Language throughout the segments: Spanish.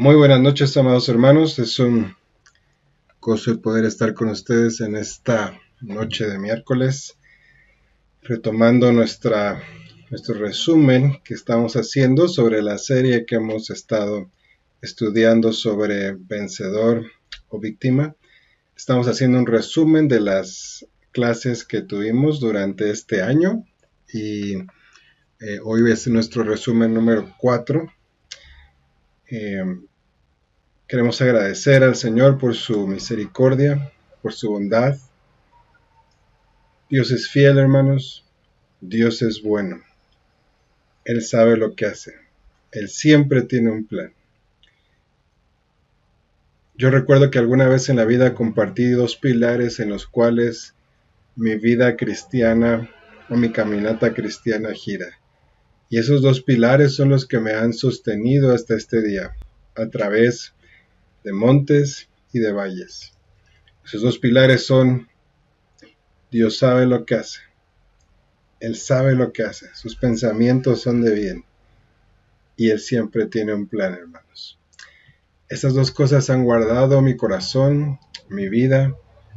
Muy buenas noches, amados hermanos. Es un gozo el poder estar con ustedes en esta noche de miércoles, retomando nuestro resumen que estamos haciendo sobre la serie que hemos estado estudiando sobre vencedor o víctima. Estamos haciendo un resumen de las clases que tuvimos durante este año y hoy es nuestro resumen número 4. Queremos agradecer al Señor por su misericordia, por su bondad. Dios es fiel, hermanos. Dios es bueno. Él sabe lo que hace. Él siempre tiene un plan. Yo recuerdo que alguna vez en la vida compartí 2 pilares en los cuales mi vida cristiana o mi caminata cristiana gira. Y esos 2 pilares son los que me han sostenido hasta este día, a través de montes y de valles. Esos 2 pilares son: Dios sabe lo que hace. Él sabe lo que hace. Sus pensamientos son de bien. Y Él siempre tiene un plan, hermanos. Esas 2 cosas han guardado mi corazón, mi vida.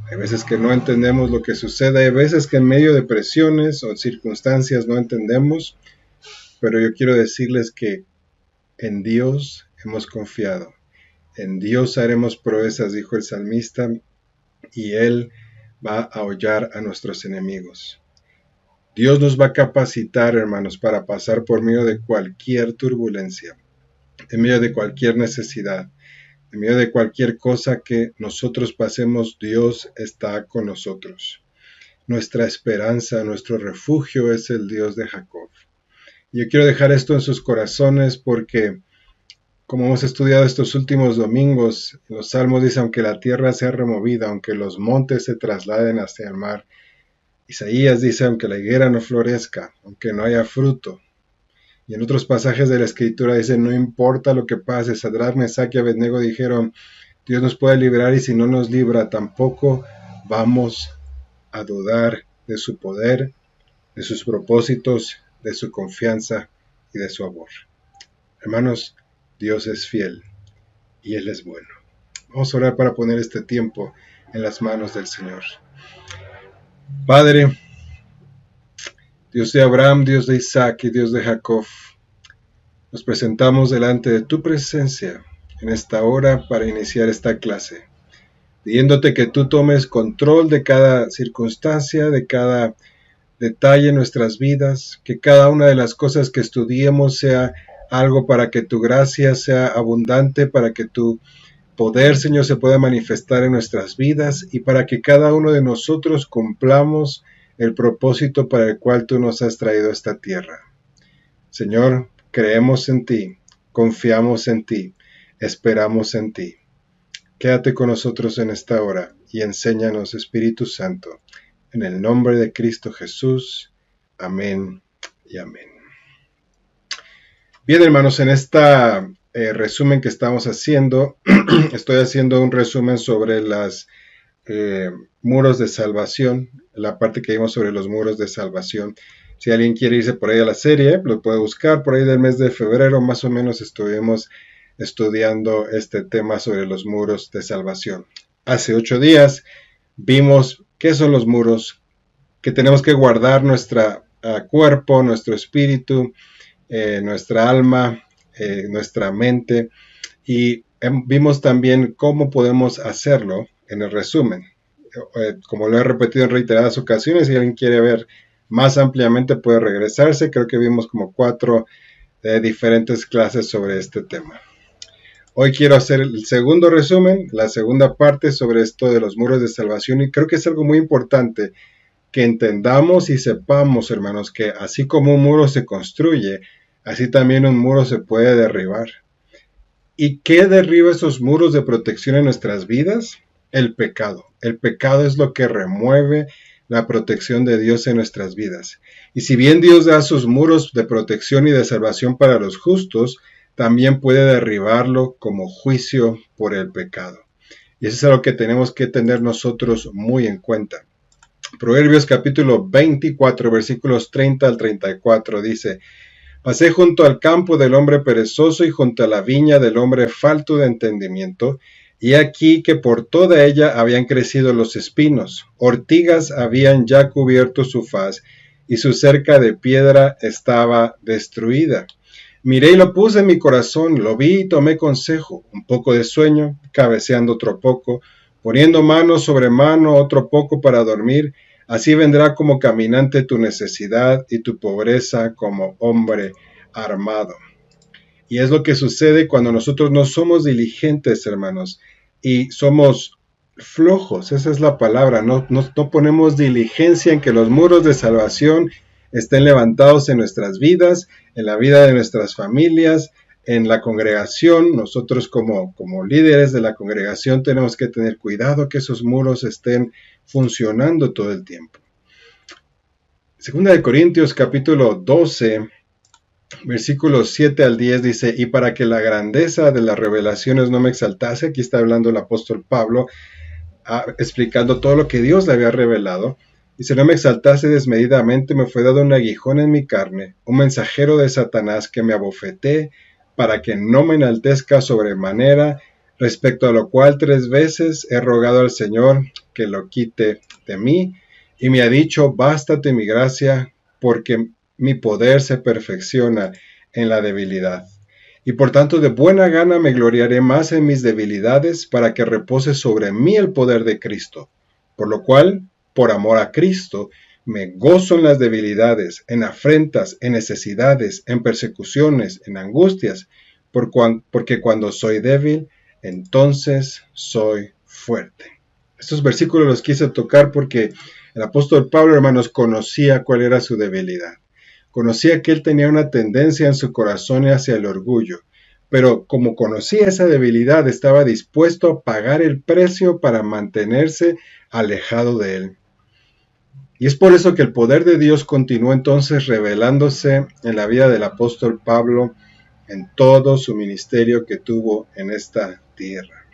Hay veces que no entendemos lo que sucede. Hay veces que en medio de presiones o circunstancias no entendemos. Pero yo quiero decirles que en Dios hemos confiado. En Dios haremos proezas, dijo el salmista, y Él va a hollar a nuestros enemigos. Dios nos va a capacitar, hermanos, para pasar por medio de cualquier turbulencia, en medio de cualquier necesidad, en medio de cualquier cosa que nosotros pasemos. Dios está con nosotros. Nuestra esperanza, nuestro refugio es el Dios de Jacob. Y yo quiero dejar esto en sus corazones porque, como hemos estudiado estos últimos domingos, los salmos dicen: aunque la tierra sea removida, aunque los montes se trasladen hacia el mar. Isaías dice: aunque la higuera no florezca, aunque no haya fruto. Y en otros pasajes de la Escritura dice: no importa lo que pase. Sadrach, Mesach y Abednego dijeron: Dios nos puede librar, y si no nos libra, tampoco vamos a dudar de su poder, de sus propósitos, de su confianza y de su amor. Hermanos, Dios es fiel y Él es bueno. Vamos a orar para poner este tiempo en las manos del Señor. Padre, Dios de Abraham, Dios de Isaac y Dios de Jacob, nos presentamos delante de tu presencia en esta hora para iniciar esta clase, pidiéndote que tú tomes control de cada circunstancia, de cada detalle en nuestras vidas, que cada una de las cosas que estudiemos sea algo para que tu gracia sea abundante, para que tu poder, Señor, se pueda manifestar en nuestras vidas y para que cada uno de nosotros cumplamos el propósito para el cual tú nos has traído a esta tierra. Señor, creemos en ti, confiamos en ti, esperamos en ti. Quédate con nosotros en esta hora y enséñanos, Espíritu Santo, en el nombre de Cristo Jesús. Amén y amén. Bien, hermanos, en esta resumen que estamos haciendo, estoy haciendo un resumen sobre los muros de salvación, la parte que vimos sobre los muros de salvación. Si alguien quiere irse por ahí a la serie, lo puede buscar. Por ahí del mes de febrero más o menos estuvimos estudiando este tema sobre los muros de salvación. Hace 8 días vimos qué son los muros, que tenemos que guardar nuestro cuerpo, nuestro espíritu, nuestra alma, nuestra mente, y vimos también cómo podemos hacerlo en el resumen. Como lo he repetido en reiteradas ocasiones, si alguien quiere ver más ampliamente puede regresarse. Creo que vimos como 4 diferentes clases sobre este tema. Hoy quiero hacer el segundo resumen, la segunda parte sobre esto de los muros de salvación, y creo que es algo muy importante que entendamos y sepamos, hermanos, que así como un muro se construye, así también un muro se puede derribar. ¿Y qué derriba esos muros de protección en nuestras vidas? El pecado. El pecado es lo que remueve la protección de Dios en nuestras vidas. Y si bien Dios da sus muros de protección y de salvación para los justos, también puede derribarlo como juicio por el pecado. Y eso es algo que tenemos que tener nosotros muy en cuenta. Proverbios capítulo 24, versículos 30 al 34 dice: Pasé junto al campo del hombre perezoso y junto a la viña del hombre falto de entendimiento, y aquí que por toda ella habían crecido los espinos, ortigas habían ya cubierto su faz, y su cerca de piedra estaba destruida. Miré y lo puse en mi corazón, lo vi y tomé consejo, un poco de sueño, cabeceando otro poco, poniendo mano sobre mano, otro poco para dormir. Así vendrá como caminante tu necesidad y tu pobreza como hombre armado. Y es lo que sucede cuando nosotros no somos diligentes, hermanos, y somos flojos, esa es la palabra, no ponemos diligencia en que los muros de salvación estén levantados en nuestras vidas, en la vida de nuestras familias, en la congregación. Nosotros como líderes de la congregación tenemos que tener cuidado que esos muros estén funcionando todo el tiempo. Segunda de Corintios capítulo 12, versículos 7 al 10 dice, y para que la grandeza de las revelaciones no me exaltase, aquí está hablando el apóstol Pablo, explicando todo lo que Dios le había revelado, dice, no me exaltase desmedidamente, me fue dado un aguijón en mi carne, un mensajero de Satanás que me abofeté, para que no me enaltezca sobremanera, respecto a lo cual 3 veces he rogado al Señor que lo quite de mí, y me ha dicho, bástate mi gracia, porque mi poder se perfecciona en la debilidad. Y por tanto de buena gana me gloriaré más en mis debilidades, para que repose sobre mí el poder de Cristo. Por lo cual, por amor a Cristo, me gozo en las debilidades, en afrentas, en necesidades, en persecuciones, en angustias, porque cuando soy débil, entonces soy fuerte. Estos versículos los quise tocar porque el apóstol Pablo, hermanos, conocía cuál era su debilidad. Conocía que él tenía una tendencia en su corazón hacia el orgullo, pero como conocía esa debilidad, estaba dispuesto a pagar el precio para mantenerse alejado de él. Y es por eso que el poder de Dios continuó entonces revelándose en la vida del apóstol Pablo, en todo su ministerio que tuvo en esta tierra.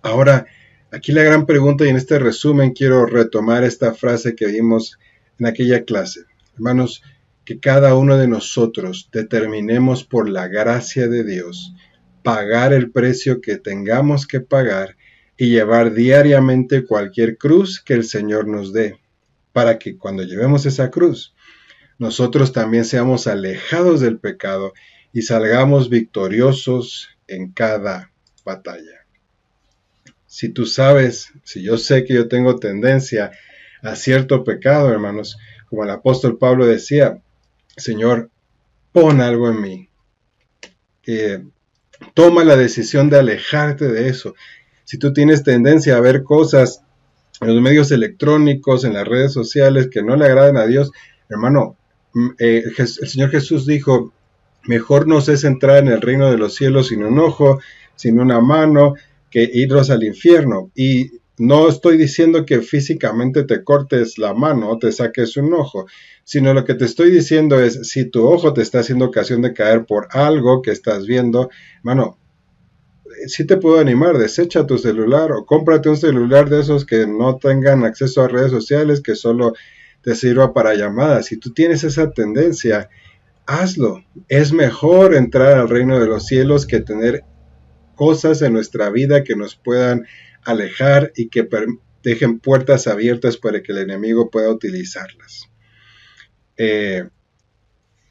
Ahora, aquí la gran pregunta, y en este resumen quiero retomar esta frase que vimos en aquella clase. Hermanos, que cada uno de nosotros determinemos por la gracia de Dios pagar el precio que tengamos que pagar y llevar diariamente cualquier cruz que el Señor nos dé, para que cuando llevemos esa cruz, nosotros también seamos alejados del pecado y salgamos victoriosos en cada batalla. Si tú sabes, si yo sé que yo tengo tendencia a cierto pecado, hermanos, como el apóstol Pablo decía, Señor, pon algo en mí. Toma la decisión de alejarte de eso. Si tú tienes tendencia a ver cosas en los medios electrónicos, en las redes sociales que no le agradan a Dios, hermano, el Señor Jesús dijo, mejor nos es entrar en el reino de los cielos sin un ojo, sin una mano, que irnos al infierno. Y no estoy diciendo que físicamente te cortes la mano o te saques un ojo, sino lo que te estoy diciendo es, si tu ojo te está haciendo ocasión de caer por algo que estás viendo, hermano, sí te puedo animar, desecha tu celular o cómprate un celular de esos que no tengan acceso a redes sociales, que solo te sirva para llamadas. Si tú tienes esa tendencia, hazlo. Es mejor entrar al reino de los cielos que tener cosas en nuestra vida que nos puedan alejar y que dejen puertas abiertas para que el enemigo pueda utilizarlas.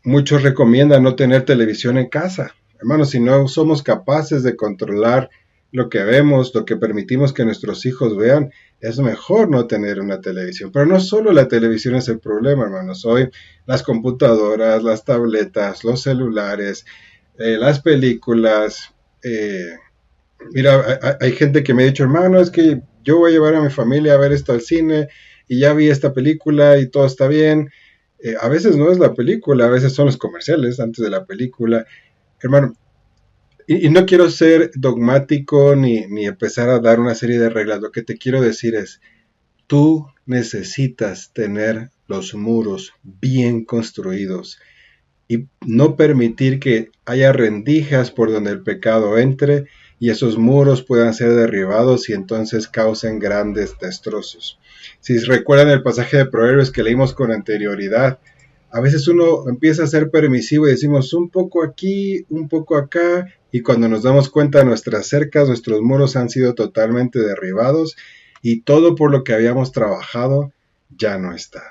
Muchos recomiendan no tener televisión en casa. Hermanos, si no somos capaces de controlar lo que vemos, lo que permitimos que nuestros hijos vean, es mejor no tener una televisión. Pero no solo la televisión es el problema, hermanos. Hoy las computadoras, las tabletas, los celulares, las películas. Mira, hay gente que me ha dicho, hermano, es que yo voy a llevar a mi familia a ver esto al cine y ya vi esta película y todo está bien. A veces no es la película, a veces son los comerciales antes de la película. Hermano, y no quiero ser dogmático ni empezar a dar una serie de reglas. Lo que te quiero decir es, tú necesitas tener los muros bien construidos y no permitir que haya rendijas por donde el pecado entre y esos muros puedan ser derribados y entonces causen grandes destrozos. Si recuerdan el pasaje de Proverbios que leímos con anterioridad, a veces uno empieza a ser permisivo y decimos un poco aquí, un poco acá, y cuando nos damos cuenta nuestras cercas, nuestros muros han sido totalmente derribados y todo por lo que habíamos trabajado ya no está.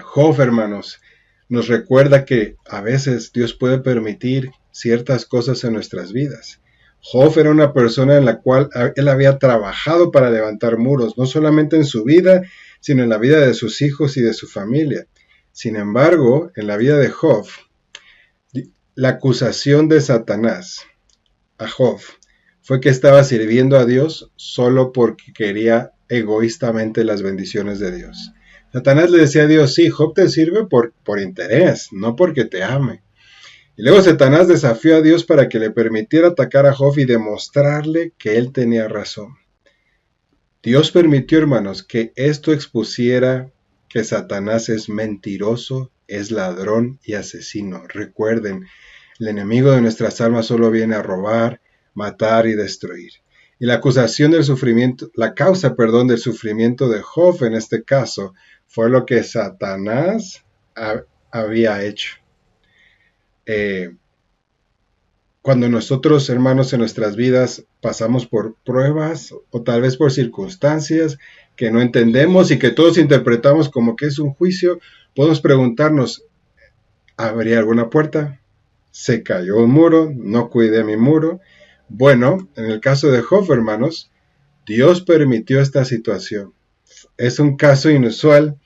Job, hermanos, nos recuerda que a veces Dios puede permitir ciertas cosas en nuestras vidas, Job era una persona en la cual él había trabajado para levantar muros, no solamente en su vida, sino en la vida de sus hijos y de su familia. Sin embargo, en la vida de Job, la acusación de Satanás a Job fue que estaba sirviendo a Dios solo porque quería egoístamente las bendiciones de Dios. Satanás le decía a Dios, sí, Job te sirve por interés, no porque te ame. Y luego Satanás desafió a Dios para que le permitiera atacar a Job y demostrarle que él tenía razón. Dios permitió, hermanos, que esto expusiera que Satanás es mentiroso, es ladrón y asesino. Recuerden, el enemigo de nuestras almas solo viene a robar, matar y destruir. Y la acusación del sufrimiento, la causa, del sufrimiento de Job en este caso, fue lo que Satanás había hecho. Cuando nosotros, hermanos, en nuestras vidas pasamos por pruebas o tal vez por circunstancias que no entendemos y que todos interpretamos como que es un juicio, podemos preguntarnos, ¿habría alguna puerta? ¿Se cayó un muro? ¿No cuidé mi muro? Bueno, en el caso de Job, hermanos, Dios permitió esta situación. Es un caso inusual.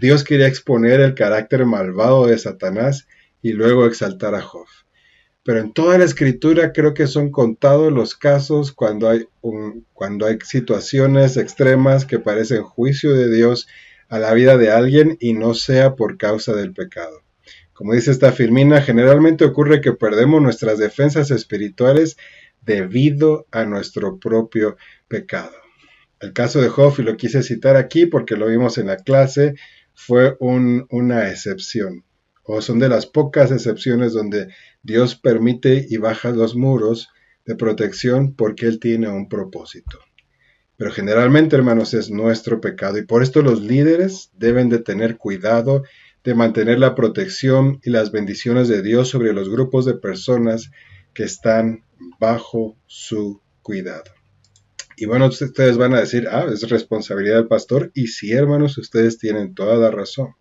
Dios quería exponer el carácter malvado de Satanás y luego exaltar a Job. Pero en toda la escritura creo que son contados los casos cuando hay situaciones extremas que parecen juicio de Dios a la vida de alguien y no sea por causa del pecado. Como dice esta Firmina, generalmente ocurre que perdemos nuestras defensas espirituales debido a nuestro propio pecado. El caso de Job, y lo quise citar aquí porque lo vimos en la clase, fue una excepción. O son de las pocas excepciones donde Dios permite y baja los muros de protección porque Él tiene un propósito. Pero generalmente, hermanos, es nuestro pecado y por esto los líderes deben de tener cuidado de mantener la protección y las bendiciones de Dios sobre los grupos de personas que están bajo su cuidado. Y bueno, ustedes van a decir, es responsabilidad del pastor. Y sí, hermanos, ustedes tienen toda la razón.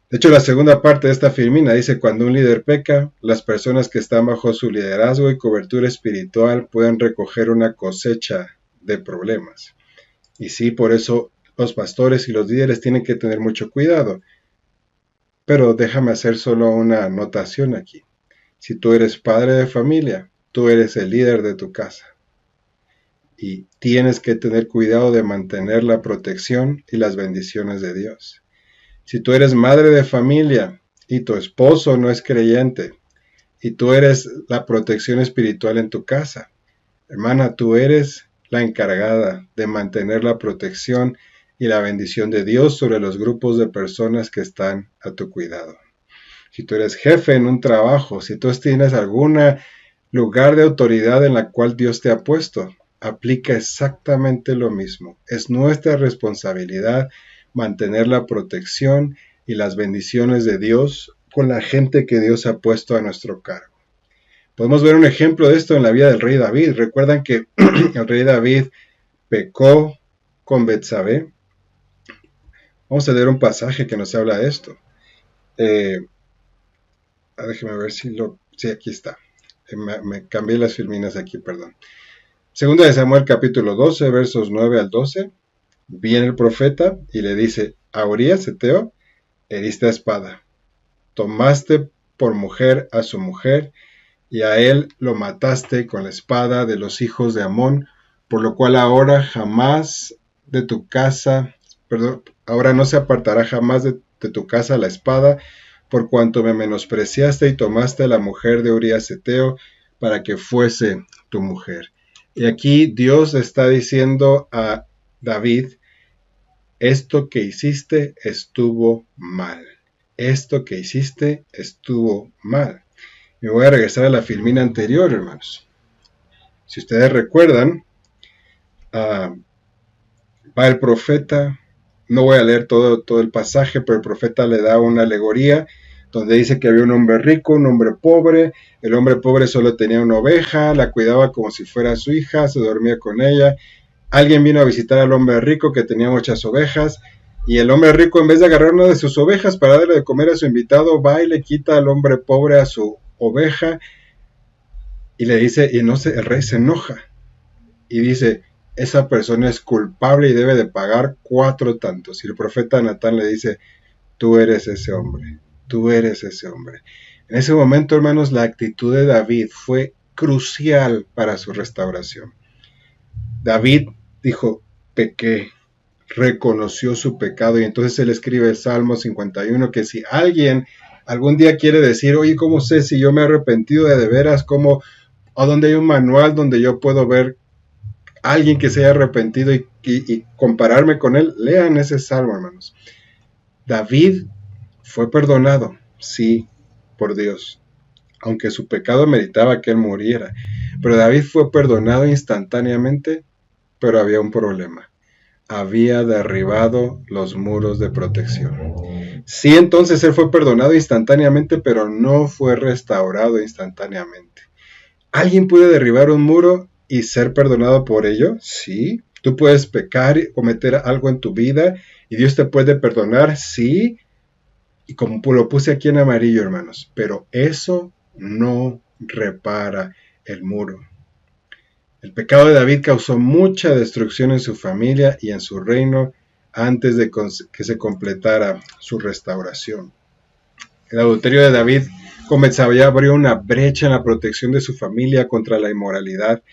De hecho, la segunda parte de esta Firmina dice, cuando un líder peca, las personas que están bajo su liderazgo y cobertura espiritual pueden recoger una cosecha de problemas. Y sí, por eso los pastores y los líderes tienen que tener mucho cuidado. Pero déjame hacer solo una anotación aquí. Si tú eres padre de familia, tú eres el líder de tu casa. Y tienes que tener cuidado de mantener la protección y las bendiciones de Dios. Si tú eres madre de familia y tu esposo no es creyente y tú eres la protección espiritual en tu casa, hermana, tú eres la encargada de mantener la protección y la bendición de Dios sobre los grupos de personas que están a tu cuidado. Si tú eres jefe en un trabajo, si tú tienes algún lugar de autoridad en la cual Dios te ha puesto, aplica exactamente lo mismo. Es nuestra responsabilidad mantener la protección y las bendiciones de Dios con la gente que Dios ha puesto a nuestro cargo. Podemos ver un ejemplo de esto en la vida del rey David. Recuerdan que el rey David pecó con Betsabé. Vamos a leer un pasaje que nos habla de esto. Déjeme ver si aquí está. Me cambié las filminas aquí, perdón. Segunda de Samuel capítulo 12, versos 9 al 12. Viene el profeta y le dice, a Urías Eteo heriste a espada. Tomaste por mujer a su mujer y a él lo mataste con la espada de los hijos de Amón, por lo cual ahora jamás de tu casa, ahora no se apartará jamás de tu casa la espada, por cuanto me menospreciaste y tomaste a la mujer de Urías Eteo para que fuese tu mujer. Y aquí Dios está diciendo a David, esto que hiciste estuvo mal. Esto que hiciste estuvo mal. Me voy a regresar a la filmina anterior, hermanos. Si ustedes recuerdan, va el profeta, no voy a leer todo el pasaje, pero el profeta le da una alegoría donde dice que había un hombre rico, un hombre pobre. El hombre pobre solo tenía una oveja, la cuidaba como si fuera su hija, se dormía con ella. Alguien vino a visitar al hombre rico que tenía muchas ovejas, y el hombre rico, en vez de agarrar una de sus ovejas para darle de comer a su invitado, va y le quita al hombre pobre a su oveja, Y le dice, y no sé, el rey se enoja y dice, esa persona es culpable y debe de pagar 4 tantos. Y el profeta Natán le dice, tú eres ese hombre, tú eres ese hombre. En ese momento, hermanos, la actitud de David fue crucial para su restauración. David dijo, pequé, reconoció su pecado, y entonces él escribe el Salmo 51, que si alguien algún día quiere decir, oye, ¿cómo sé si yo me he arrepentido de veras? ¿Cómo, o donde hay un manual donde yo puedo ver a alguien que se haya arrepentido y compararme con él? Lean ese Salmo, hermanos. David fue perdonado, sí, por Dios, aunque su pecado meritaba que él muriera. Pero David fue perdonado instantáneamente, pero había un problema. Había derribado los muros de protección. Sí, entonces él fue perdonado instantáneamente, pero no fue restaurado instantáneamente. ¿Alguien puede derribar un muro y ser perdonado por ello? Sí. ¿Tú puedes pecar y cometer algo en tu vida y Dios te puede perdonar? Sí. Y como lo puse aquí en amarillo, hermanos, pero eso no repara el muro. El pecado de David causó mucha destrucción en su familia y en su reino antes de que se completara su restauración. El adulterio de David comenzaba y abrió una brecha en la protección de su familia contra la inmoralidad.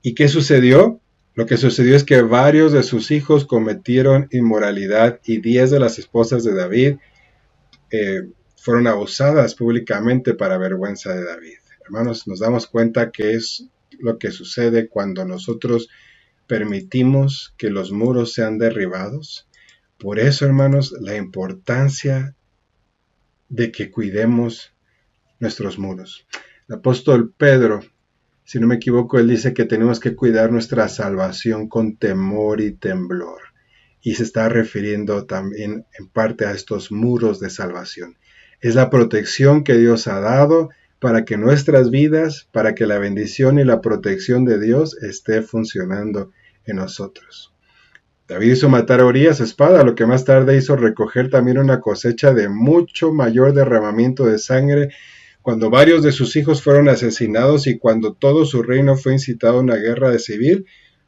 ¿Y qué sucedió? Lo que sucedió es que varios de sus hijos cometieron inmoralidad y 10 de las esposas de David fueron abusadas públicamente para vergüenza de David. Hermanos, nos damos cuenta que es lo que sucede cuando nosotros permitimos que los muros sean derribados. Por eso, hermanos, la importancia de que cuidemos nuestros muros. El apóstol Pedro, si no me equivoco, él dice que tenemos que cuidar nuestra salvación con temor y temblor. Y se está refiriendo también en parte a estos muros de salvación. Es la protección que Dios ha dado para que nuestras vidas, para que la bendición y la protección de Dios esté funcionando en nosotros. David hizo matar a Urías a espada, lo que más tarde hizo recoger también una cosecha de mucho mayor derramamiento de sangre, cuando varios de sus hijos fueron asesinados y cuando todo su reino fue incitado a una guerra civil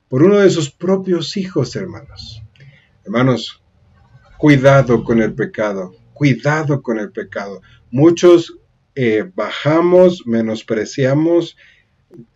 por uno de sus propios hijos, hermanos. Hermanos, cuidado con el pecado, cuidado con el pecado. Muchos bajamos, menospreciamos,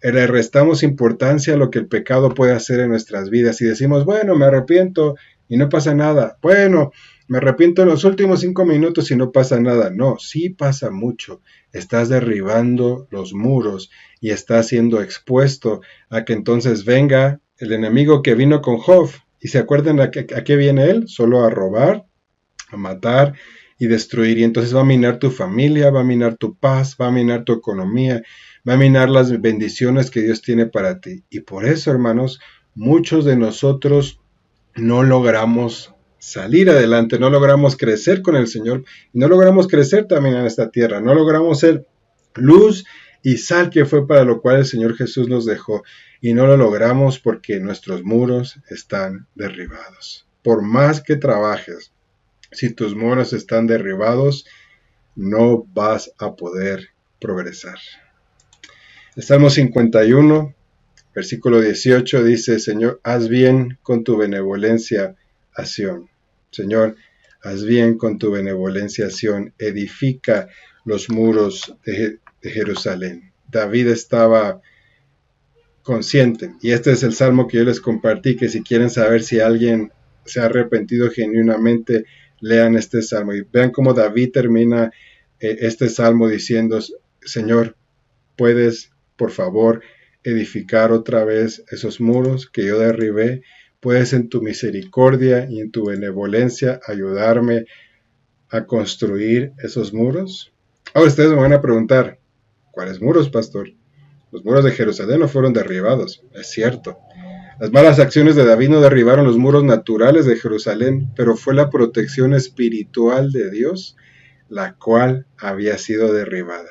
le restamos importancia a lo que el pecado puede hacer en nuestras vidas y decimos, bueno, me arrepiento y no pasa nada. Bueno, me arrepiento en los últimos 5 minutos y no pasa nada. No, sí pasa mucho. Estás derribando los muros y estás siendo expuesto a que entonces venga el enemigo que vino con Job. ¿Y se acuerdan a qué viene él? Solo a robar, a matar y destruir. Y entonces va a minar tu familia, va a minar tu paz, va a minar tu economía, va a minar las bendiciones que Dios tiene para ti. Y por eso, hermanos, muchos de nosotros no logramos salir adelante, no logramos crecer con el Señor, no logramos crecer también en esta tierra, no logramos ser luz y sal, que fue para lo cual el Señor Jesús nos dejó, y no lo logramos porque nuestros muros están derribados. Por más que trabajes, si tus muros están derribados, no vas a poder progresar. El Salmo 51, versículo 18 dice, Señor, haz bien con tu benevolencia a Sión. Señor, haz bien con tu benevolencia a Sión, edifica los muros de Jerusalén. David estaba consciente, y este es el salmo que yo les compartí, que si quieren saber si alguien se ha arrepentido genuinamente, lean este salmo y vean cómo David termina este salmo diciendo, Señor, puedes, por favor, edificar otra vez esos muros que yo derribé. Puedes en tu misericordia y en tu benevolencia ayudarme a construir esos muros. Ahora ustedes me van a preguntar, ¿cuáles muros, pastor? Los muros de Jerusalén no fueron derribados, es cierto. Las malas acciones de David no derribaron los muros naturales de Jerusalén, pero fue la protección espiritual de Dios la cual había sido derribada.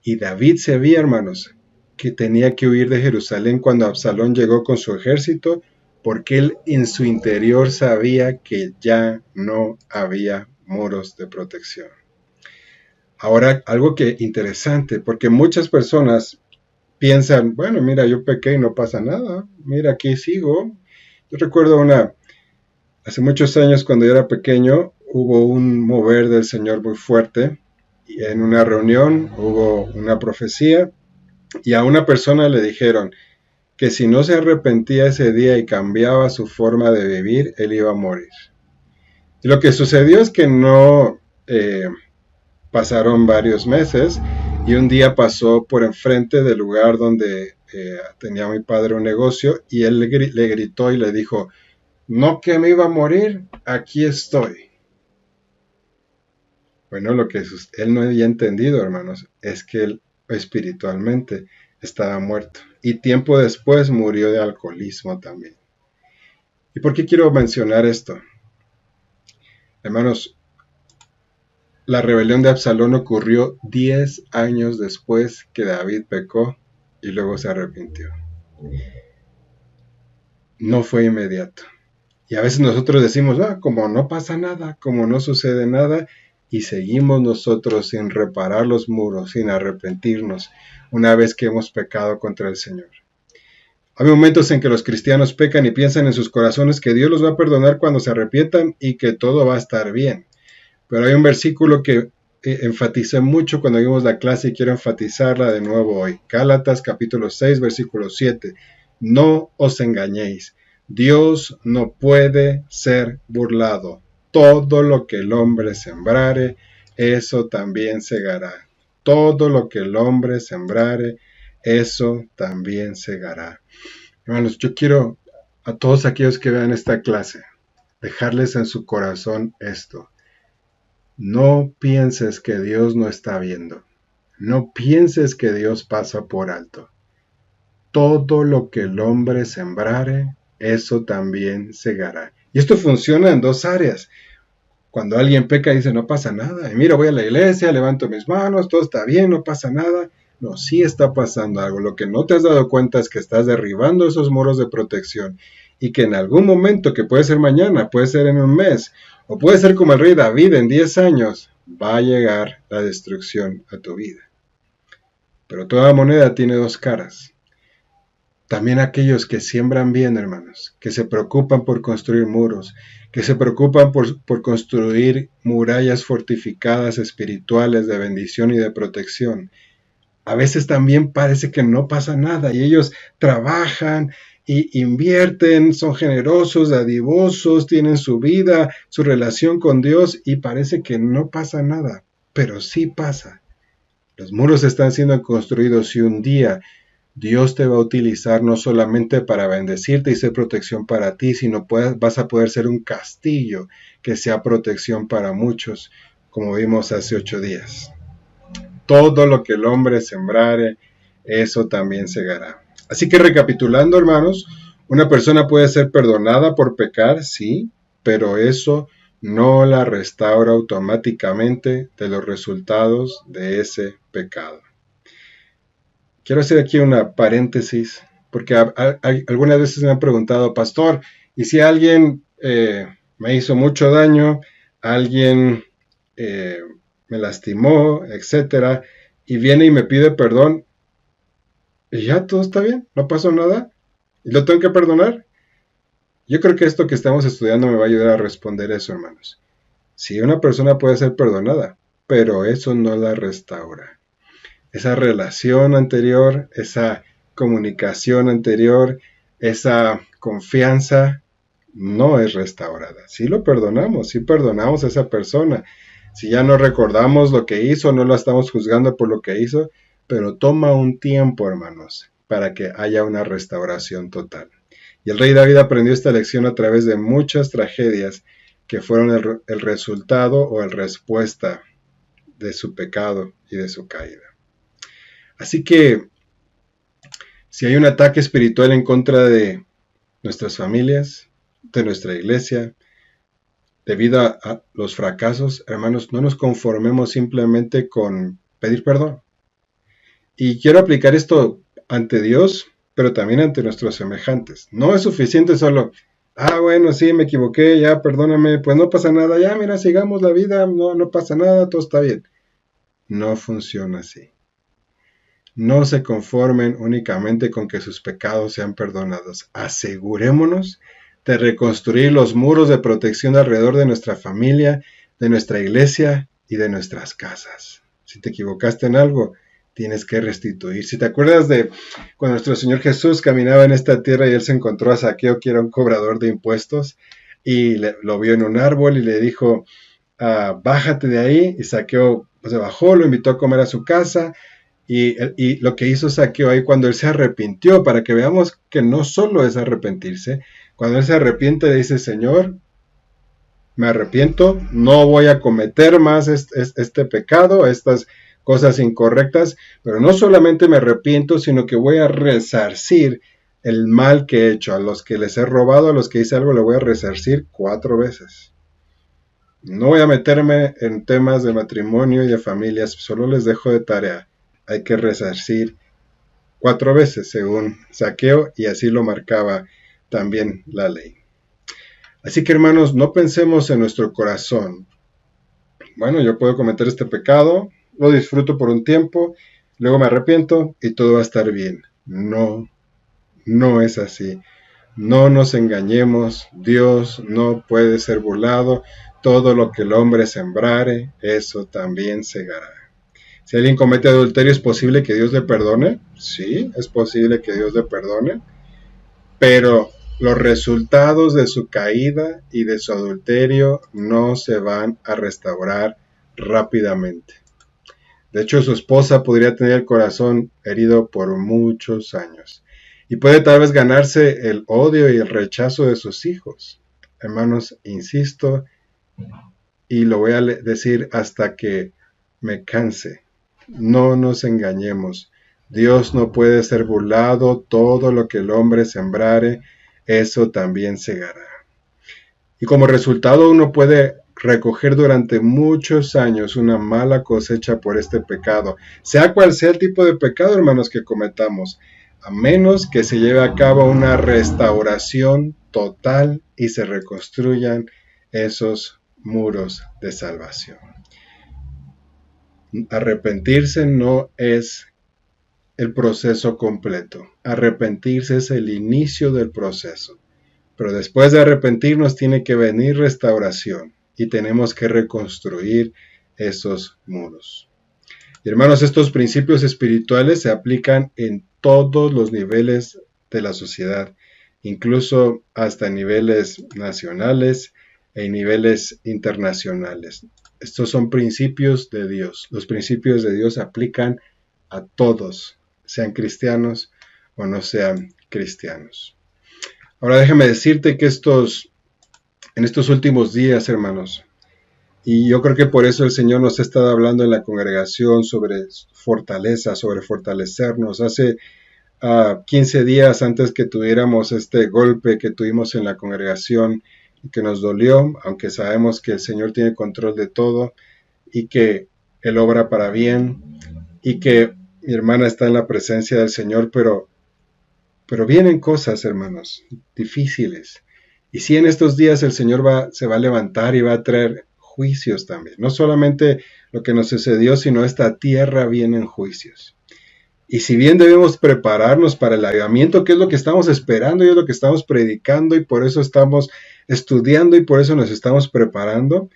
Y David sabía, hermanos, que tenía que huir de Jerusalén cuando Absalón llegó con su ejército, porque él en su interior sabía que ya no había muros de protección. Ahora, algo que interesante, porque muchas personas piensan, bueno, mira, yo pequé y no pasa nada, mira, aquí sigo. Yo recuerdo hace muchos años cuando yo era pequeño, hubo un mover del Señor muy fuerte, y en una reunión hubo una profecía, y a una persona le dijeron que si no se arrepentía ese día y cambiaba su forma de vivir, él iba a morir. Y lo que sucedió es que no pasaron varios meses y un día pasó por enfrente del lugar donde tenía mi padre un negocio y él le gritó y le dijo, no que me iba a morir, aquí estoy. Bueno, lo que él no había entendido, hermanos, es que él espiritualmente estaba muerto y tiempo después murió de alcoholismo también. ¿Y por qué quiero mencionar esto? Hermanos, la rebelión de Absalón ocurrió 10 años después que David pecó y luego se arrepintió. No fue inmediato. Y a veces nosotros decimos, como no pasa nada, como no sucede nada, y seguimos nosotros sin reparar los muros, sin arrepentirnos, una vez que hemos pecado contra el Señor. Hay momentos en que los cristianos pecan y piensan en sus corazones que Dios los va a perdonar cuando se arrepientan y que todo va a estar bien. Pero hay un versículo que enfaticé mucho cuando vimos la clase y quiero enfatizarla de nuevo hoy. Gálatas capítulo 6, versículo 7. No os engañéis. Dios no puede ser burlado. Todo lo que el hombre sembrare, eso también segará. Todo lo que el hombre sembrare, eso también segará. Hermanos, yo quiero a todos aquellos que vean esta clase, dejarles en su corazón esto. No pienses que Dios no está viendo. No pienses que Dios pasa por alto. Todo lo que el hombre sembrare, eso también segará. Y esto funciona en dos áreas. Cuando alguien peca dice, no pasa nada. Y mira, voy a la iglesia, levanto mis manos, todo está bien, no pasa nada. No, sí está pasando algo. Lo que no te has dado cuenta es que estás derribando esos muros de protección y que en algún momento, que puede ser mañana, puede ser en un mes, o puede ser como el rey David en 10 años, va a llegar la destrucción a tu vida. Pero toda moneda tiene dos caras. También aquellos que siembran bien, hermanos, que se preocupan por construir muros, que se preocupan por construir murallas fortificadas espirituales de bendición y de protección. A veces también parece que no pasa nada y ellos trabajan y invierten, son generosos, dadivosos, tienen su vida, su relación con Dios y parece que no pasa nada, pero sí pasa. Los muros están siendo construidos y un día Dios te va a utilizar no solamente para bendecirte y ser protección para ti, sino vas a poder ser un castillo que sea protección para muchos, como vimos hace 8 días. Todo lo que el hombre sembrare, eso también segará. Así que recapitulando, hermanos, una persona puede ser perdonada por pecar, sí, pero eso no la restaura automáticamente de los resultados de ese pecado. Quiero hacer aquí una paréntesis, porque algunas veces me han preguntado, pastor, ¿y si alguien me hizo mucho daño, alguien me lastimó, etcétera, y viene y me pide perdón, y ya todo está bien, no pasó nada, y lo tengo que perdonar? Yo creo que esto que estamos estudiando me va a ayudar a responder eso, hermanos. Sí, una persona puede ser perdonada, pero eso no la restaura. Esa relación anterior, esa comunicación anterior, esa confianza no es restaurada. Sí lo perdonamos, sí perdonamos a esa persona. Si ya no recordamos lo que hizo, no lo estamos juzgando por lo que hizo, pero toma un tiempo, hermanos, para que haya una restauración total. Y el rey David aprendió esta lección a través de muchas tragedias que fueron el resultado o la respuesta de su pecado y de su caída. Así que, si hay un ataque espiritual en contra de nuestras familias, de nuestra iglesia, debido a los fracasos, hermanos, no nos conformemos simplemente con pedir perdón. Y quiero aplicar esto ante Dios, pero también ante nuestros semejantes. No es suficiente solo, bueno, sí, me equivoqué, ya, perdóname, pues no pasa nada, ya, mira, sigamos la vida, no pasa nada, todo está bien. No funciona así. No se conformen únicamente con que sus pecados sean perdonados. Asegurémonos de reconstruir los muros de protección alrededor de nuestra familia, de nuestra iglesia y de nuestras casas. Si te equivocaste en algo, tienes que restituir. Si te acuerdas de cuando nuestro Señor Jesús caminaba en esta tierra y Él se encontró a Zaqueo, que era un cobrador de impuestos, y lo vio en un árbol y le dijo, bájate de ahí, y Zaqueo se bajó, lo invitó a comer a su casa, y lo que hizo Zaqueo ahí cuando él se arrepintió, para que veamos que no solo es arrepentirse, cuando él se arrepiente dice, Señor, me arrepiento, no voy a cometer más este pecado, estas cosas incorrectas, pero no solamente me arrepiento, sino que voy a resarcir el mal que he hecho. A los que les he robado, a los que hice algo, le voy a resarcir 4 veces. No voy a meterme en temas de matrimonio y de familias, solo les dejo de tarea. Hay que resarcir 4 veces según Zaqueo, y así lo marcaba también la ley. Así que hermanos, no pensemos en nuestro corazón. Bueno, yo puedo cometer este pecado, lo disfruto por un tiempo, luego me arrepiento y todo va a estar bien. No, no es así. No nos engañemos, Dios no puede ser burlado. Todo lo que el hombre sembrare, eso también segará. Si alguien comete adulterio, ¿es posible que Dios le perdone? Sí, es posible que Dios le perdone, pero los resultados de su caída y de su adulterio no se van a restaurar rápidamente. De hecho, su esposa podría tener el corazón herido por muchos años y puede tal vez ganarse el odio y el rechazo de sus hijos. Hermanos, insisto, y lo voy a decir hasta que me canse. No nos engañemos. Dios no puede ser burlado. Todo lo que el hombre sembrare, eso también segará. Y como resultado uno puede recoger durante muchos años una mala cosecha por este pecado, sea cual sea el tipo de pecado, hermanos, que cometamos, a menos que se lleve a cabo una restauración total y se reconstruyan esos muros de salvación. Arrepentirse no es el proceso completo. Arrepentirse es el inicio del proceso. Pero después de arrepentirnos tiene que venir restauración y tenemos que reconstruir esos muros. Y hermanos, estos principios espirituales se aplican en todos los niveles de la sociedad, incluso hasta niveles nacionales e niveles internacionales. Estos son principios de Dios. Los principios de Dios aplican a todos, sean cristianos o no sean cristianos. Ahora déjame decirte que en estos últimos días, hermanos, y yo creo que por eso el Señor nos ha estado hablando en la congregación sobre fortaleza, sobre fortalecernos. Hace 15 días antes que tuviéramos este golpe que tuvimos en la congregación, que nos dolió, aunque sabemos que el Señor tiene control de todo y que Él obra para bien y que mi hermana está en la presencia del Señor, pero vienen cosas, hermanos, difíciles. Y sí, en estos días el Señor se va a levantar y va a traer juicios también. No solamente lo que nos sucedió, sino esta tierra viene en juicios. Y si bien debemos prepararnos para el avivamiento, que es lo que estamos esperando y es lo que estamos predicando y por eso estamos estudiando y por eso nos estamos preparando,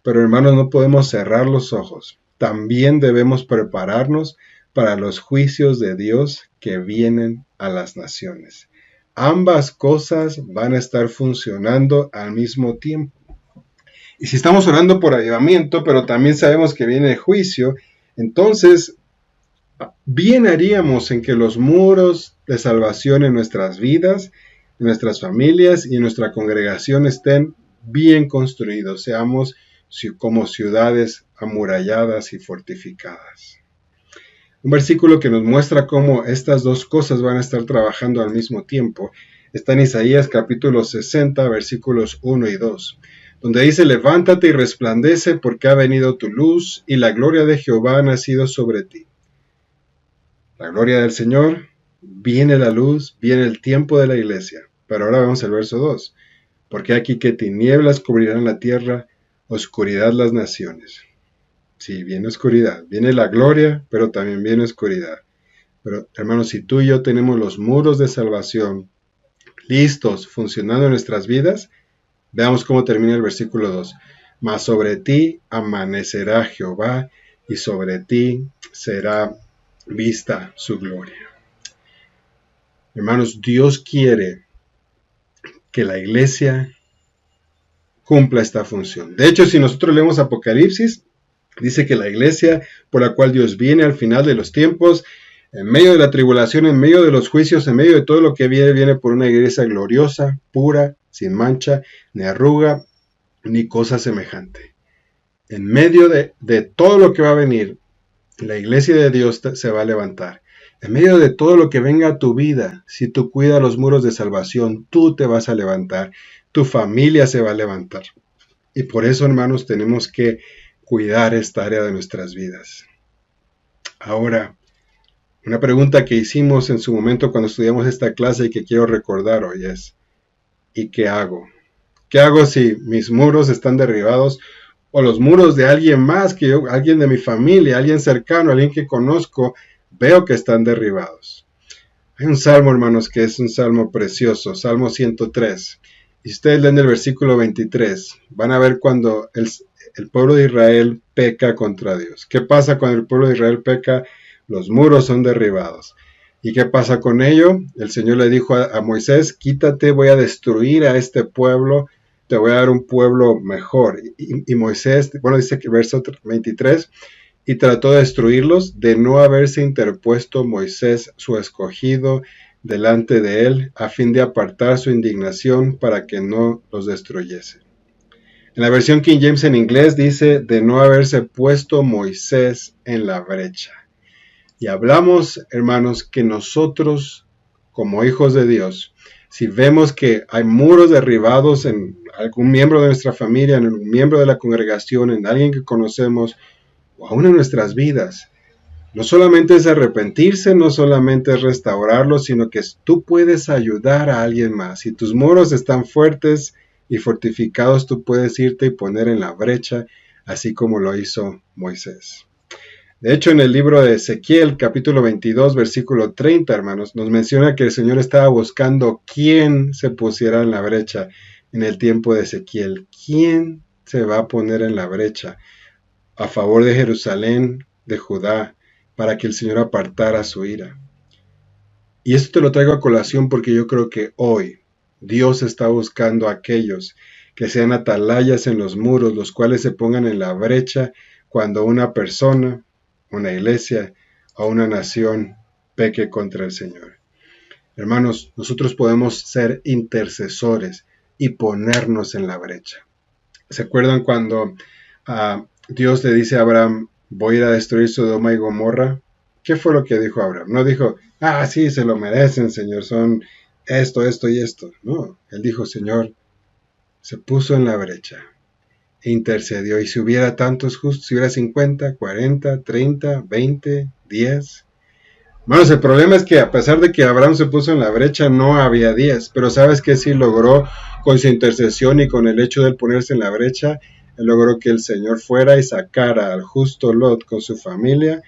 pero hermanos, no podemos cerrar los ojos. También debemos prepararnos para los juicios de Dios que vienen a las naciones. Ambas cosas van a estar funcionando al mismo tiempo. Y si estamos orando por avivamiento, pero también sabemos que viene el juicio, entonces bien haríamos en que los muros de salvación en nuestras vidas, en nuestras familias y en nuestra congregación estén bien construidos, seamos como ciudades amuralladas y fortificadas. Un versículo que nos muestra cómo estas dos cosas van a estar trabajando al mismo tiempo está en Isaías capítulo 60, versículos 1 y 2, donde dice: levántate y resplandece porque ha venido tu luz y la gloria de Jehová ha nacido sobre ti. La gloria del Señor, viene la luz, viene el tiempo de la iglesia. Pero ahora vemos el verso 2. Porque aquí que tinieblas cubrirán la tierra, oscuridad las naciones. Sí, viene oscuridad, viene la gloria, pero también viene oscuridad. Pero hermanos, si tú y yo tenemos los muros de salvación listos, funcionando en nuestras vidas, veamos cómo termina el versículo 2. Mas sobre ti amanecerá Jehová, y sobre ti será vista su gloria. Hermanos, Dios quiere que la iglesia cumpla esta función. De hecho, si nosotros leemos Apocalipsis, dice que la iglesia por la cual Dios viene al final de los tiempos, en medio de la tribulación, en medio de los juicios, en medio de todo lo que viene por una iglesia gloriosa, pura, sin mancha, ni arruga, ni cosa semejante. En medio de todo lo que va a venir, la iglesia de Dios se va a levantar. En medio de todo lo que venga a tu vida, si tú cuidas los muros de salvación, tú te vas a levantar, tu familia se va a levantar. Y por eso, hermanos, tenemos que cuidar esta área de nuestras vidas. Ahora, una pregunta que hicimos en su momento cuando estudiamos esta clase y que quiero recordar hoy es, ¿y qué hago? ¿Qué hago si mis muros están derribados o los muros de alguien más, alguien de mi familia, alguien cercano, alguien que conozco, veo que están derribados? Hay un salmo, hermanos, que es un salmo precioso, Salmo 103. Y si ustedes leen el versículo 23, van a ver cuando el pueblo de Israel peca contra Dios. ¿Qué pasa cuando el pueblo de Israel peca? Los muros son derribados. ¿Y qué pasa con ello? El Señor le dijo a Moisés, quítate, voy a destruir a este pueblo, te voy a dar un pueblo mejor. Y Moisés, dice que verso 23, y trató de destruirlos, de no haberse interpuesto Moisés, su escogido, delante de él, a fin de apartar su indignación para que no los destruyese. En la versión King James en inglés dice, de no haberse puesto Moisés en la brecha. Y hablamos, hermanos, que nosotros, como hijos de Dios, si vemos que hay muros derribados en algún miembro de nuestra familia, en un miembro de la congregación, en alguien que conocemos, o aún en nuestras vidas, no solamente es arrepentirse, no solamente es restaurarlo, sino que tú puedes ayudar a alguien más. Si tus muros están fuertes y fortificados, tú puedes irte y poner en la brecha, así como lo hizo Moisés. De hecho, en el libro de Ezequiel, capítulo 22, versículo 30, hermanos, nos menciona que el Señor estaba buscando quién se pusiera en la brecha en el tiempo de Ezequiel. ¿Quién se va a poner en la brecha a favor de Jerusalén, de Judá, para que el Señor apartara su ira? Y esto te lo traigo a colación porque yo creo que hoy Dios está buscando a aquellos que sean atalayas en los muros, los cuales se pongan en la brecha cuando una persona, una iglesia o una nación peque contra el Señor. Hermanos, nosotros podemos ser intercesores y ponernos en la brecha. ¿Se acuerdan cuando Dios le dice a Abraham, voy a ir a destruir Sodoma y Gomorra? ¿Qué fue lo que dijo Abraham? No dijo, sí, se lo merecen, Señor, son esto y esto. No, él dijo, Señor, se puso en la brecha e intercedió. Y si hubiera tantos justos, si hubiera 50, 40, 30, 20, 10. Hermanos, el problema es que a pesar de que Abraham se puso en la brecha, no había 10. Pero ¿sabes qué sí logró con su intercesión y con el hecho de él ponerse en la brecha? Él logró que el Señor fuera y sacara al justo Lot con su familia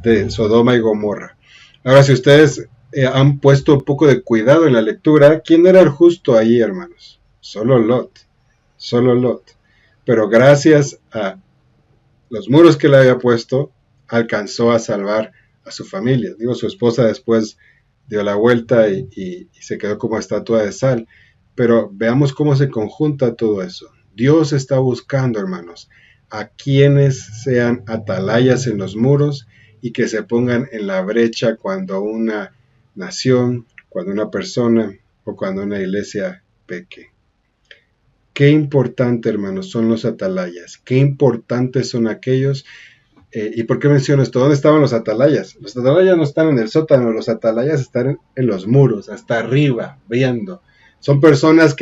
de Sodoma y Gomorra. Ahora, si ustedes han puesto un poco de cuidado en la lectura, ¿quién era el justo allí, hermanos? Solo Lot. Pero gracias a los muros que le había puesto, alcanzó a salvar a su familia. Su esposa después dio la vuelta y se quedó como estatua de sal. Pero veamos cómo se conjunta todo eso. Dios está buscando, hermanos, a quienes sean atalayas en los muros y que se pongan en la brecha cuando una nación, cuando una persona o cuando una iglesia peque. Qué importante, hermanos, son los atalayas. Qué importantes son aquellos. ¿Y por qué menciono esto? ¿Dónde estaban los atalayas? Los atalayas no están en el sótano, los atalayas están en los muros, hasta arriba, viendo. Son personas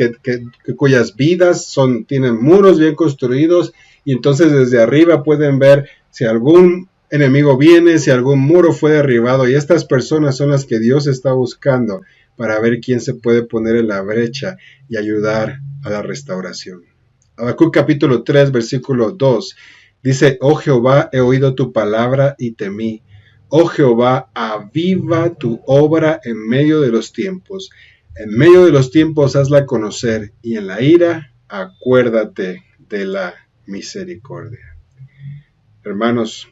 cuyas vidas tienen muros bien construidos y entonces desde arriba pueden ver si algún enemigo viene, si algún muro fue derribado. Y estas personas son las que Dios está buscando para ver quién se puede poner en la brecha y ayudar a la restauración. Habacuc capítulo 3, versículo 2, dice, oh Jehová, he oído tu palabra y temí, Oh Jehová, aviva tu obra en medio de los tiempos. En medio de los tiempos hazla conocer, y en la ira acuérdate de la misericordia. Hermanos,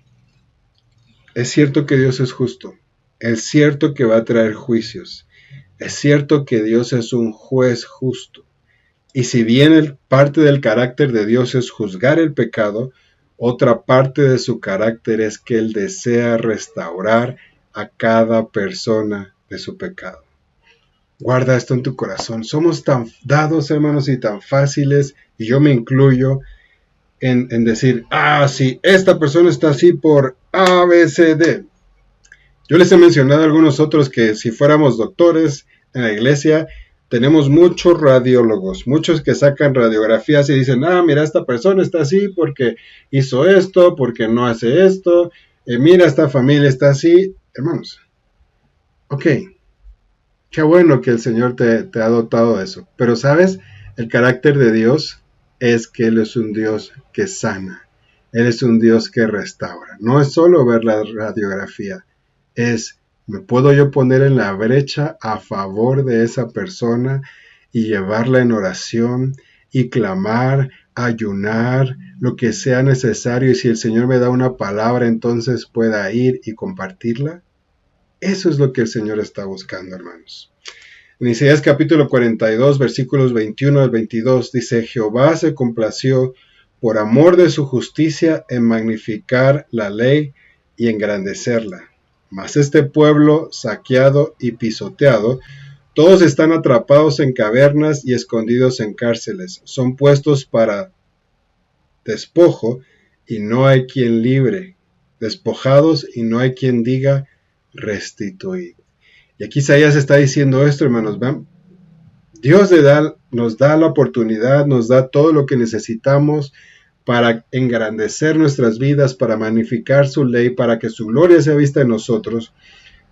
es cierto que Dios es justo. Es cierto que va a traer juicios. Es cierto que Dios es un juez justo. Y si bien parte del carácter de Dios es juzgar el pecado, otra parte de su carácter es que Él desea restaurar a cada persona de su pecado. Guarda esto en tu corazón. Somos tan dados, hermanos, y tan fáciles, y yo me incluyo, en decir, sí, esta persona está así por A, B, C, D. Yo les he mencionado a algunos otros que si fuéramos doctores en la iglesia, tenemos muchos radiólogos, muchos que sacan radiografías y dicen, mira, esta persona está así porque hizo esto, porque no hace esto, mira, esta familia está así. Hermanos, ok, qué bueno que el Señor te ha dotado de eso, pero ¿sabes? El carácter de Dios es que Él es un Dios que sana, Él es un Dios que restaura. No es solo ver la radiografía, ¿me puedo yo poner en la brecha a favor de esa persona y llevarla en oración y clamar, ayunar, lo que sea necesario? Y si el Señor me da una palabra, entonces pueda ir y compartirla. Eso es lo que el Señor está buscando, hermanos. En Isaías capítulo 42, versículos 21 al 22, dice, Jehová se complació por amor de su justicia en magnificar la ley y engrandecerla. Mas este pueblo saqueado y pisoteado, todos están atrapados en cavernas y escondidos en cárceles. Son puestos para despojo y no hay quien libre. Despojados y no hay quien diga restituid. Y aquí Isaías está diciendo esto, hermanos. ¿Ven? Dios nos da la oportunidad, nos da todo lo que necesitamos para engrandecer nuestras vidas, para magnificar su ley, para que su gloria sea vista en nosotros.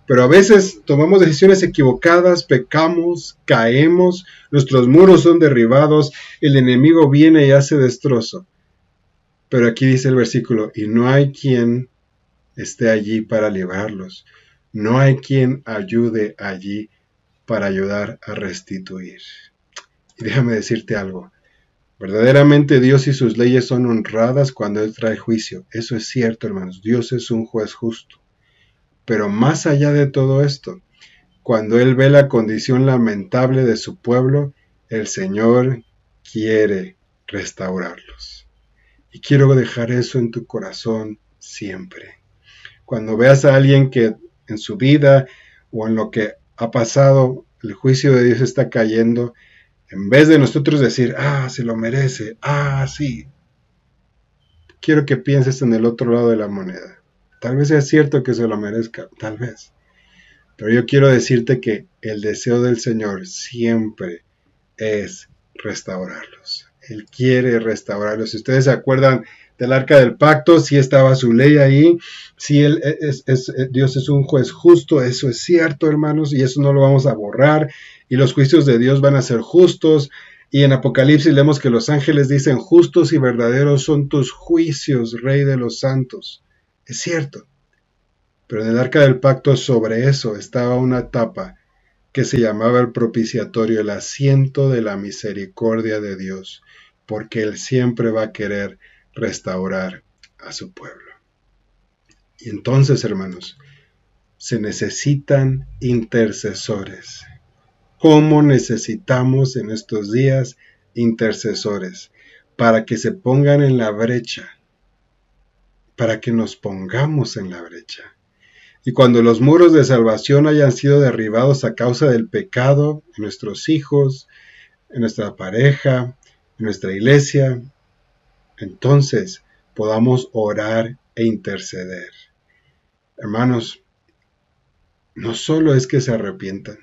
Pero a veces tomamos decisiones equivocadas, pecamos, caemos, nuestros muros son derribados, el enemigo viene y hace destrozo. Pero aquí dice el versículo, y no hay quien esté allí para librarlos. No hay quien ayude allí para ayudar a restituir. Y déjame decirte algo. Verdaderamente Dios y sus leyes son honradas cuando Él trae juicio. Eso es cierto, hermanos. Dios es un juez justo. Pero más allá de todo esto, cuando Él ve la condición lamentable de su pueblo, el Señor quiere restaurarlos. Y quiero dejar eso en tu corazón siempre. Cuando veas a alguien que en su vida o en lo que ha pasado, el juicio de Dios está cayendo, en vez de nosotros decir, se lo merece, sí, quiero que pienses en el otro lado de la moneda. Tal vez sea cierto que se lo merezca, tal vez. Pero yo quiero decirte que el deseo del Señor siempre es restaurarlos. Él quiere restaurarlos. Si ustedes se acuerdan del Arca del Pacto, sí estaba su ley ahí, sí Dios es un juez justo, eso es cierto, hermanos, y eso no lo vamos a borrar, y los juicios de Dios van a ser justos, y en Apocalipsis leemos que los ángeles dicen, justos y verdaderos son tus juicios, Rey de los santos. Es cierto, pero en el Arca del Pacto sobre eso estaba una tapa que se llamaba el propiciatorio, el asiento de la misericordia de Dios, porque Él siempre va a querer restaurar a su pueblo. Y entonces, hermanos, se necesitan intercesores. ¿Cómo necesitamos en estos días intercesores? Para que se pongan en la brecha, para que nos pongamos en la brecha. Y cuando los muros de salvación hayan sido derribados a causa del pecado en nuestros hijos, en nuestra pareja, en nuestra iglesia, entonces podamos orar e interceder. Hermanos, no solo es que se arrepientan.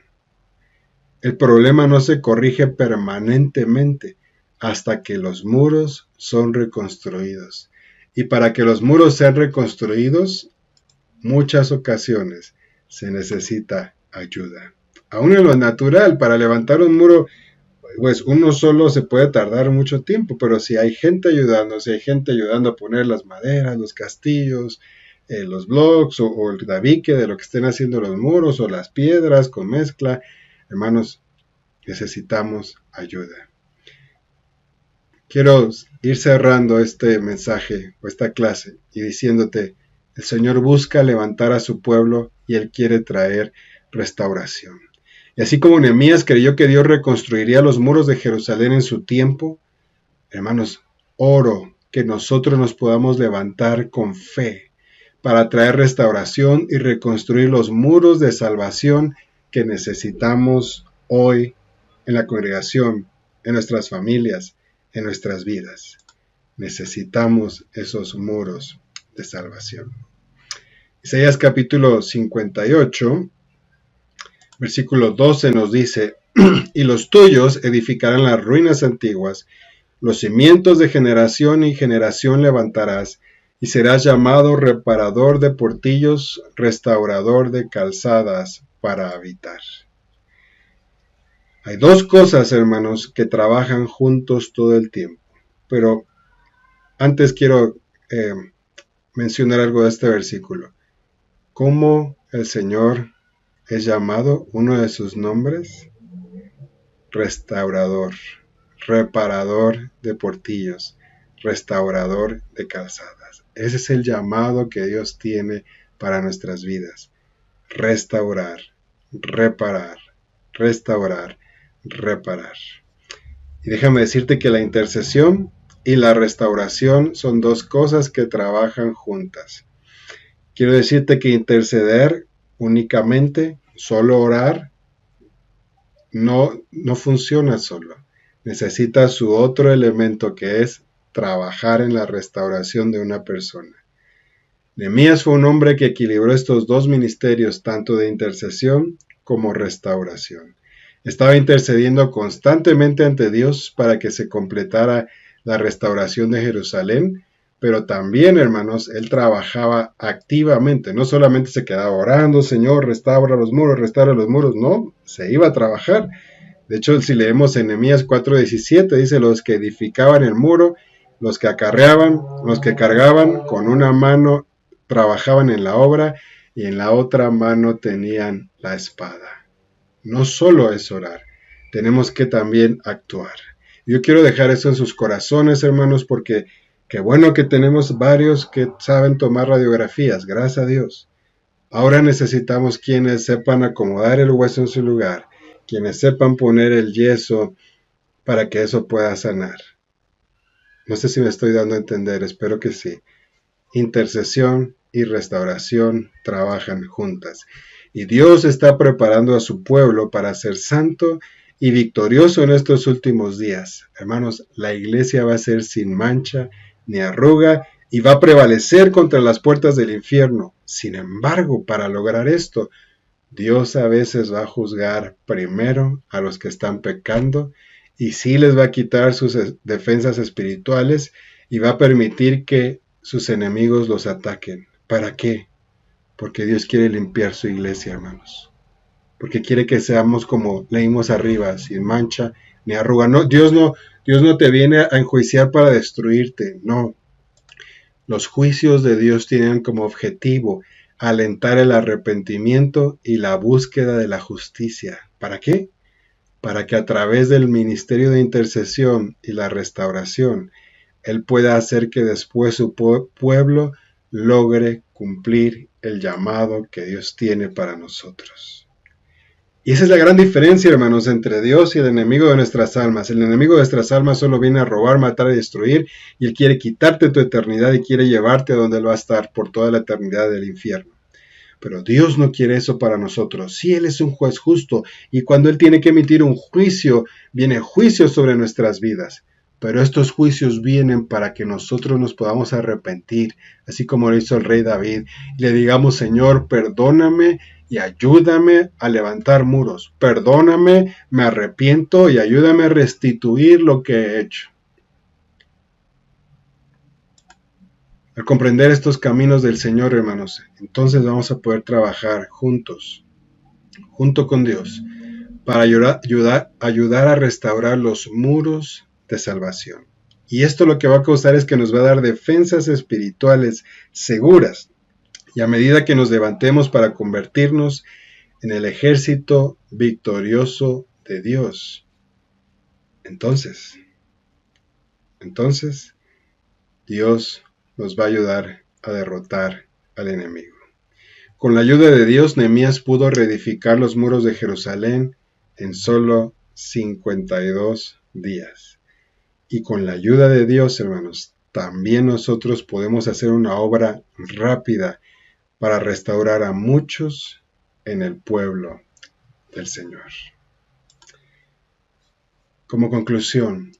El problema no se corrige permanentemente hasta que los muros son reconstruidos. Y para que los muros sean reconstruidos, muchas ocasiones se necesita ayuda. Aún en lo natural, para levantar un muro, pues uno solo se puede tardar mucho tiempo, pero si hay gente ayudando, a poner las maderas, los castillos, los blocks o el tabique de lo que estén haciendo los muros o las piedras con mezcla. Hermanos, necesitamos ayuda. Quiero ir cerrando este mensaje o esta clase y diciéndote, el Señor busca levantar a su pueblo y Él quiere traer restauración. Y así como Nehemías creyó que Dios reconstruiría los muros de Jerusalén en su tiempo, hermanos, oro que nosotros nos podamos levantar con fe para traer restauración y reconstruir los muros de salvación que necesitamos hoy en la congregación, en nuestras familias, en nuestras vidas. Necesitamos esos muros de salvación. Isaías capítulo 58, versículo 12 nos dice, y los tuyos edificarán las ruinas antiguas, los cimientos de generación y generación levantarás, y serás llamado reparador de portillos, restaurador de calzadas para habitar. Hay dos cosas, hermanos, que trabajan juntos todo el tiempo, pero antes quiero mencionar algo de este versículo. ¿Cómo el Señor es llamado? Uno de sus nombres, restaurador, reparador de portillos, restaurador de calzadas. Ese es el llamado que Dios tiene para nuestras vidas. Restaurar, reparar, restaurar, reparar. Y déjame decirte que la intercesión y la restauración son dos cosas que trabajan juntas. Quiero decirte que interceder únicamente, solo orar, no funciona solo. Necesita su otro elemento que es trabajar en la restauración de una persona. Nehemías fue un hombre que equilibró estos dos ministerios, tanto de intercesión como restauración. Estaba intercediendo constantemente ante Dios para que se completara la restauración de Jerusalén, pero también, hermanos, él trabajaba activamente, no solamente se quedaba orando, Señor, restaura los muros, no, se iba a trabajar. De hecho, si leemos en Nehemías 4:17, dice, los que edificaban el muro, los que acarreaban, los que cargaban, con una mano trabajaban en la obra y en la otra mano tenían la espada. No solo es orar, tenemos que también actuar. Yo quiero dejar eso en sus corazones, hermanos, porque qué bueno que tenemos varios que saben tomar radiografías, gracias a Dios. Ahora necesitamos quienes sepan acomodar el hueso en su lugar, quienes sepan poner el yeso para que eso pueda sanar. No sé si me estoy dando a entender, espero que sí. Intercesión y restauración trabajan juntas. Y Dios está preparando a su pueblo para ser santo y victorioso en estos últimos días. Hermanos, la iglesia va a ser sin mancha ni arruga y va a prevalecer contra las puertas del infierno. Sin embargo, para lograr esto, Dios a veces va a juzgar primero a los que están pecando y sí les va a quitar sus defensas espirituales y va a permitir que sus enemigos los ataquen. ¿Para qué? Porque Dios quiere limpiar su iglesia, hermanos. Porque quiere que seamos como leímos arriba, sin mancha ni arruga. No, Dios no te viene a enjuiciar para destruirte, no. Los juicios de Dios tienen como objetivo alentar el arrepentimiento y la búsqueda de la justicia. ¿Para qué? Para que a través del ministerio de intercesión y la restauración, Él pueda hacer que después su pueblo logre cumplir el llamado que Dios tiene para nosotros. Y esa es la gran diferencia, hermanos, entre Dios y el enemigo de nuestras almas. El enemigo de nuestras almas solo viene a robar, matar y destruir, y él quiere quitarte tu eternidad y quiere llevarte a donde él va a estar por toda la eternidad del infierno. Pero Dios no quiere eso para nosotros. Sí, Él es un juez justo, y cuando Él tiene que emitir un juicio, viene juicio sobre nuestras vidas. Pero estos juicios vienen para que nosotros nos podamos arrepentir, así como lo hizo el rey David, y le digamos, Señor, perdóname y ayúdame a levantar muros. Perdóname, me arrepiento y ayúdame a restituir lo que he hecho. Al comprender estos caminos del Señor, hermanos, entonces vamos a poder trabajar juntos, junto con Dios, para ayudar a restaurar los muros de salvación. Y esto lo que va a causar es que nos va a dar defensas espirituales seguras Y a medida que nos levantemos para convertirnos en el ejército victorioso de Dios, entonces Dios nos va a ayudar a derrotar al enemigo. Con la ayuda de Dios, Nehemías pudo reedificar los muros de Jerusalén en solo 52 días. Y con la ayuda de Dios, hermanos, también nosotros podemos hacer una obra rápida para restaurar a muchos en el pueblo del Señor. Como conclusión,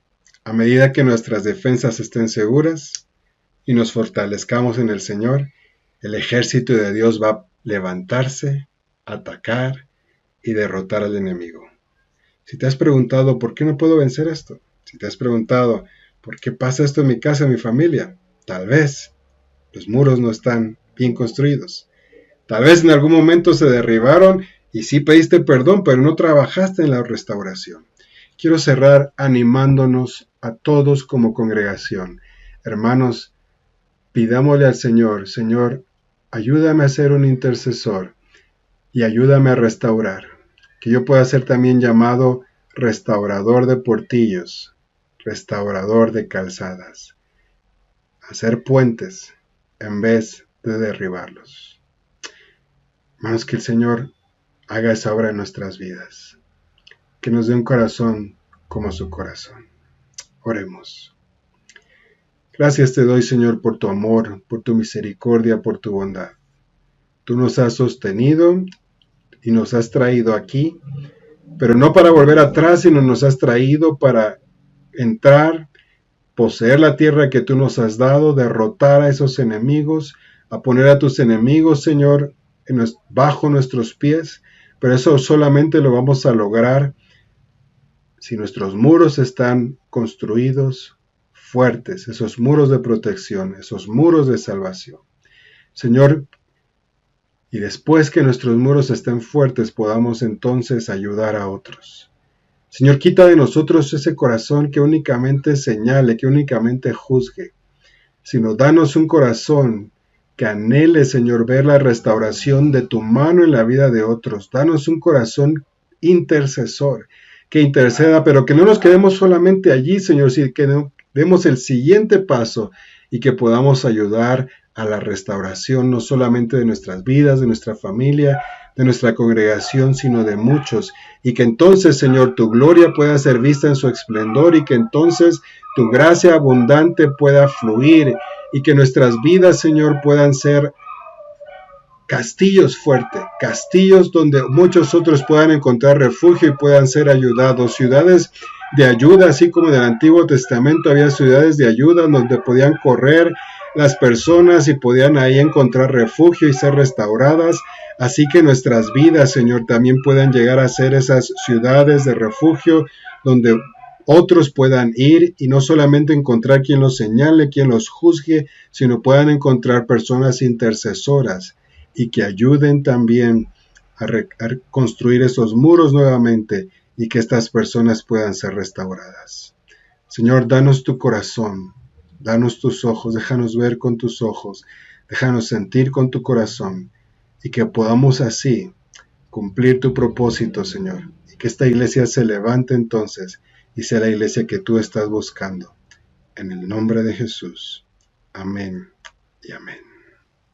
a medida que nuestras defensas estén seguras y nos fortalezcamos en el Señor, el ejército de Dios va a levantarse, atacar y derrotar al enemigo. Si te has preguntado por qué no puedo vencer esto, si te has preguntado por qué pasa esto en mi casa, en mi familia, tal vez los muros no están bien construidos. Tal vez en algún momento se derribaron y sí pediste perdón, pero no trabajaste en la restauración. Quiero cerrar animándonos a todos como congregación. Hermanos, pidámosle al Señor, Señor, ayúdame a ser un intercesor y ayúdame a restaurar. Que yo pueda ser también llamado restaurador de portillos, restaurador de calzadas. Hacer puentes en vez de derribarlos. Hermanos, que el Señor haga esa obra en nuestras vidas. Que nos dé un corazón como su corazón. Oremos. Gracias te doy, Señor, por tu amor, por tu misericordia, por tu bondad. Tú nos has sostenido y nos has traído aquí, pero no para volver atrás, sino nos has traído para entrar, poseer la tierra que tú nos has dado, derrotar a esos enemigos, a poner a tus enemigos, Señor, bajo nuestros pies, pero eso solamente lo vamos a lograr si nuestros muros están construidos fuertes, esos muros de protección, esos muros de salvación. Señor, y después que nuestros muros estén fuertes, podamos entonces ayudar a otros. Señor, quita de nosotros ese corazón que únicamente señale, que únicamente juzgue, sino danos un corazón que anhele, Señor, ver la restauración de tu mano en la vida de otros. Danos un corazón intercesor, que interceda, pero que no nos quedemos solamente allí, Señor, sino que demos el siguiente paso y que podamos ayudar a la restauración no solamente de nuestras vidas, de nuestra familia, de nuestra congregación, sino de muchos. Y que entonces, Señor, tu gloria pueda ser vista en su esplendor y que entonces tu gracia abundante pueda fluir y que nuestras vidas, Señor, puedan ser castillos fuertes, castillos donde muchos otros puedan encontrar refugio y puedan ser ayudados, ciudades de ayuda, así como en el Antiguo Testamento había ciudades de ayuda donde podían correr las personas y podían ahí encontrar refugio y ser restauradas, así que nuestras vidas, Señor, también puedan llegar a ser esas ciudades de refugio donde otros puedan ir y no solamente encontrar quien los señale, quien los juzgue, sino puedan encontrar personas intercesoras y que ayuden también a construir esos muros nuevamente y que estas personas puedan ser restauradas. Señor, danos tu corazón, danos tus ojos, déjanos ver con tus ojos, déjanos sentir con tu corazón y que podamos así cumplir tu propósito, Señor, y que esta iglesia se levante entonces y sea la iglesia que tú estás buscando. En el nombre de Jesús. Amén y amén.